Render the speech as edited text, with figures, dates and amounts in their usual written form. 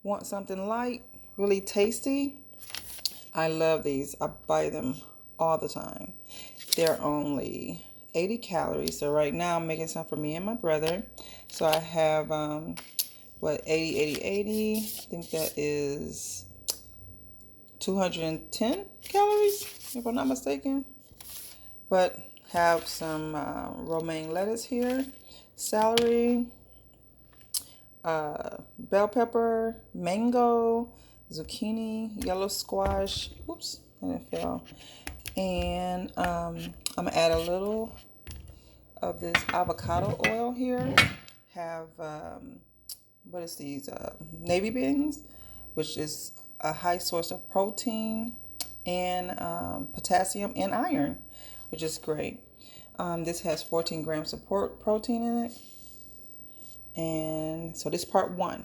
want something light, really tasty, I love these. I buy them all the time. They're only 80 calories. So right now I'm making some for me and my brother. So I have, 80. I think that is 210 calories, if I'm not mistaken. But have some romaine lettuce here, celery, bell pepper, mango, zucchini, yellow squash. Oops, and it fell. And I'm gonna add a little of this avocado oil here. Have what is these? Navy beans, which is a high source of protein and potassium and iron, which is great. This has 14 grams of protein in it. And so this is part one.